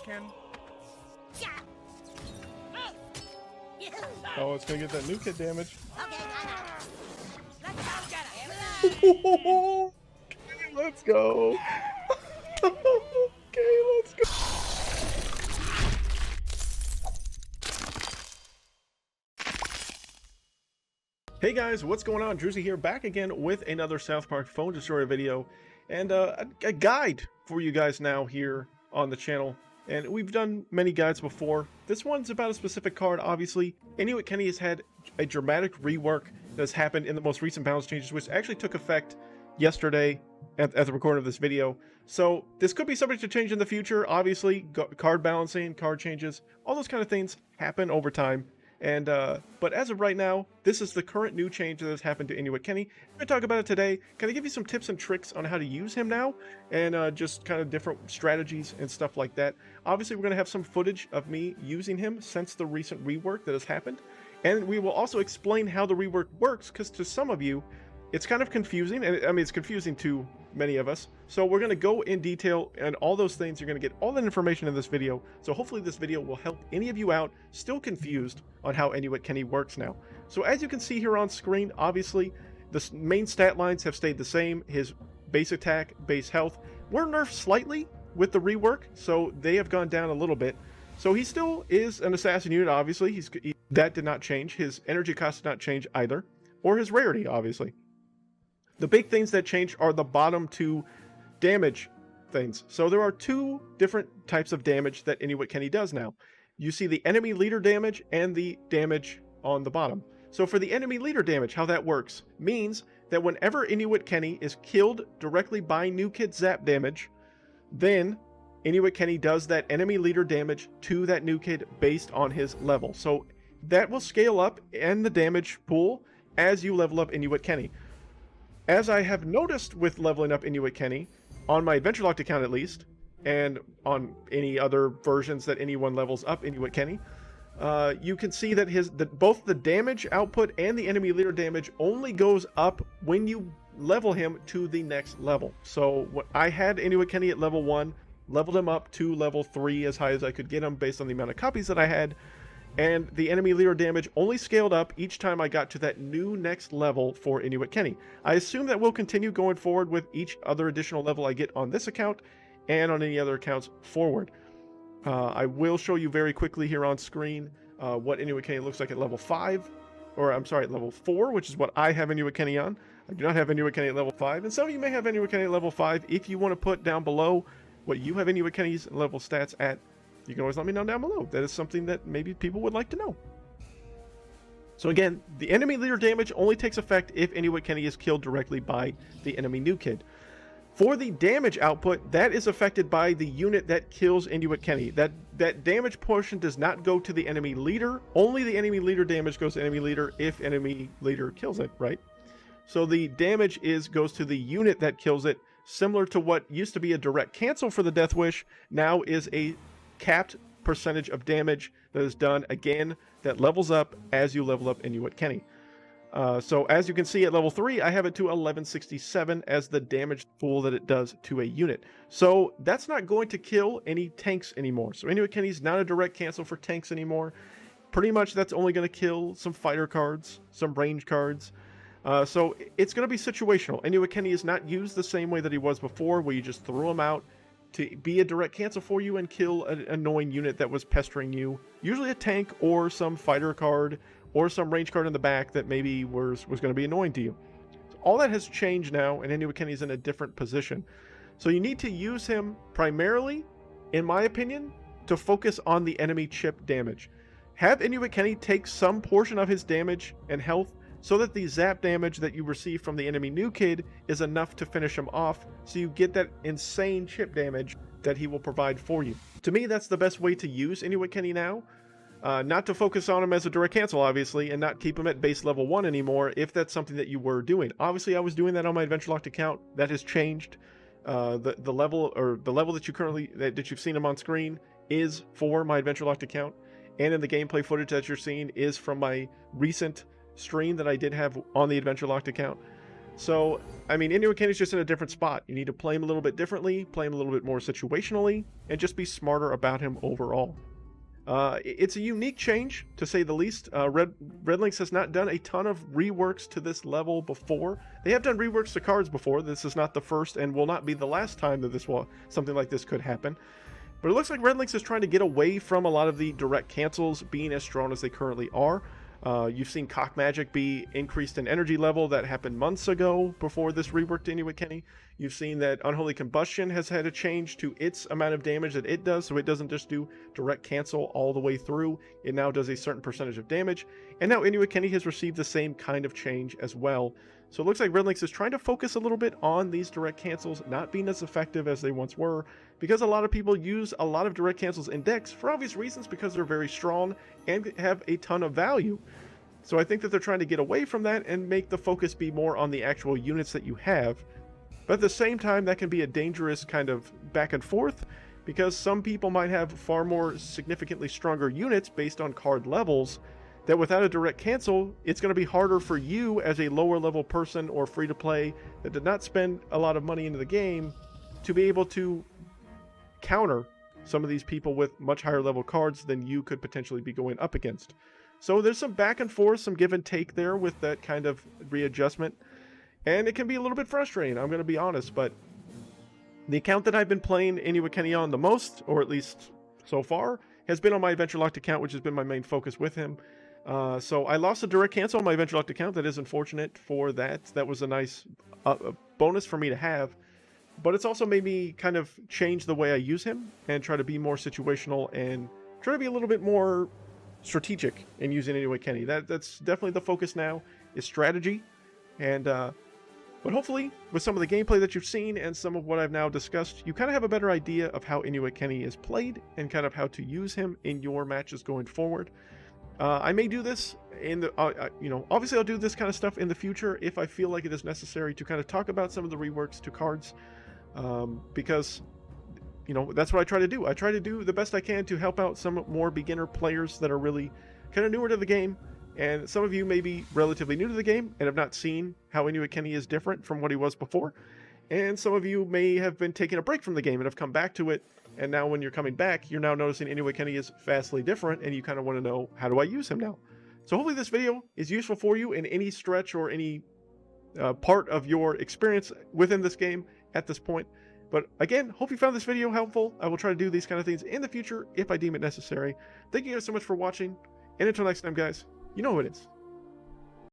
American. Oh, it's gonna get that new kid damage. Okay, let's go. Okay, let's go. Hey guys, what's going on? Druzy here, back again with another South Park Phone Destroyer video, and a guide for you guys now here on the channel. And we've done many guides before. This one's about a specific card, obviously. Inuit Kenny has had a dramatic rework that has happened in the most recent balance changes, which actually took effect yesterday at the recording of this video. So this could be subject to change in the future. Obviously, card balancing, card changes, all those kind of things happen over time. And but as of right now, this is the current new change that has happened to Inuit Kenny. I'm going to talk about it today. Can I give you some tips and tricks on how to use him now, and just kind of different strategies and stuff like that. Obviously, we're going to have some footage of me using him since the recent rework that has happened, and we will also explain how the rework works, because to some of you, it's kind of confusing, and I mean, it's confusing to many of us. So we're going to go in detail and all those things. You're going to get all that information in this video. So hopefully this video will help any of you out still confused on how Inuit Kenny works now. So as you can see here on screen, obviously the main stat lines have stayed the same. His base attack, base health were nerfed slightly with the rework, so they have gone down a little bit. So he still is an assassin unit, obviously. That did not change. His energy cost did not change either, or his rarity, obviously. The big things that change are the bottom two damage things. So there are two different types of damage that Inuit Kenny does now. You see the enemy leader damage and the damage on the bottom. So for the enemy leader damage, how that works means that whenever Inuit Kenny is killed directly by new kid zap damage, then Inuit Kenny does that enemy leader damage to that new kid based on his level. So that will scale up in the damage pool as you level up Inuit Kenny. As I have noticed with leveling up Inuit Kenny, on my Adventure Locked account at least, and on any other versions that anyone levels up Inuit Kenny, you can see that both the damage output and the enemy leader damage only goes up when you level him to the next level. So I had Inuit Kenny at level 1, leveled him up to level 3 as high as I could get him based on the amount of copies that I had, and the enemy leader damage only scaled up each time I got to that new next level for Inuit Kenny. I assume that will continue going forward with each other additional level I get on this account and on any other accounts forward. I will show you very quickly here on screen what Inuit Kenny looks like at level 5, or I'm sorry, at level 4, which is what I have Inuit Kenny on. I do not have Inuit Kenny at level 5, and some of you may have Inuit Kenny at level 5. If you want to put down below what you have Inuit Kenny's level stats at, you can always let me know down below. That is something that maybe people would like to know. So again, the enemy leader damage only takes effect if Inuit Kenny is killed directly by the enemy new kid. For the damage output, that is affected by the unit that kills Inuit Kenny. That damage portion does not go to the enemy leader. Only the enemy leader damage goes to enemy leader if enemy leader kills it, right? So the damage goes to the unit that kills it, similar to what used to be a direct cancel for the Death Wish, now is a capped percentage of damage that is done again that levels up as you level up Inuit Kenny. So as you can see at level 3, I have it to 1167 as the damage pool that it does to a unit. So that's not going to kill any tanks anymore. So Inuit Kenny's not a direct cancel for tanks anymore. Pretty much that's only going to kill some fighter cards, some range cards. So it's going to be situational. Inuit Kenny is not used the same way that he was before, where you just throw him out to be a direct cancel for you and kill an annoying unit that was pestering you. Usually a tank or some fighter card or some range card in the back that maybe was going to be annoying to you. So all that has changed now, and Inuit Kenny's in a different position. So you need to use him primarily, in my opinion, to focus on the enemy chip damage. Have Inuit Kenny take some portion of his damage and health so that the zap damage that you receive from the enemy new kid is enough to finish him off, so you get that insane chip damage that he will provide for you. To me, that's the best way to use Inuit Kenny now. Not to focus on him as a direct cancel, obviously, and not keep him at base level 1 anymore, if that's something that you were doing. Obviously, I was doing that on my Adventure Locked account. That has changed. The level that you've seen him on screen is for my Adventure Locked account, and in the gameplay footage that you're seeing is from my recent stream that I did have on the Adventure Locked account. So, I mean, Inuit Kenny's just in a different spot. You need to play him a little bit differently, play him a little bit more situationally, and just be smarter about him overall. It's a unique change, to say the least. Redlynx has not done a ton of reworks to this level before. They have done reworks to cards before. This is not the first and will not be the last time that something like this could happen. But it looks like Redlynx is trying to get away from a lot of the direct cancels being as strong as they currently are. You've seen Cock Magic be increased in energy level. That happened months ago before this rework to Inuit Kenny. You've seen that Unholy Combustion has had a change to its amount of damage that it does, so it doesn't just do direct cancel all the way through. It now does a certain percentage of damage. And now Inuit Kenny has received the same kind of change as well. So it looks like Redlynx is trying to focus a little bit on these direct cancels not being as effective as they once were, because a lot of people use a lot of direct cancels in decks for obvious reasons, because they're very strong and have a ton of value. So I think that they're trying to get away from that and make the focus be more on the actual units that you have. But at the same time, that can be a dangerous kind of back and forth, because some people might have far more significantly stronger units based on card levels, that without a direct cancel, it's going to be harder for you as a lower level person or free to play that did not spend a lot of money into the game to be able to counter some of these people with much higher level cards than you could potentially be going up against. So there's some back and forth, some give and take there with that kind of readjustment, and it can be a little bit frustrating, I'm going to be honest. But the account that I've been playing Inuit Kenny on the most, or at least so far, has been on my Adventure Locked account, which has been my main focus with him. So I lost a direct cancel on my Adventure Locked account. That is unfortunate for that. That was a nice bonus for me to have. But it's also made me kind of change the way I use him and try to be more situational and try to be a little bit more strategic in using Inuit Kenny. That's definitely the focus now, is strategy. And but hopefully with some of the gameplay that you've seen and some of what I've now discussed, you kind of have a better idea of how Inuit Kenny is played and kind of how to use him in your matches going forward. I may do this in the, you know, obviously I'll do this kind of stuff in the future if I feel like it is necessary to kind of talk about some of the reworks to cards, because, you know, that's what I try to do. I try to do the best I can to help out some more beginner players that are really kind of newer to the game. And some of you may be relatively new to the game and have not seen how Inuit Kenny is different from what he was before. And some of you may have been taking a break from the game and have come back to it. And now when you're coming back, you're now noticing Inuit Kenny is vastly different, and you kind of want to know, how do I use him now? So hopefully this video is useful for you in any stretch or any part of your experience within this game at this point. But again, hope you found this video helpful. I will try to do these kind of things in the future if I deem it necessary. Thank you guys so much for watching, and until next time, guys, you know who it is.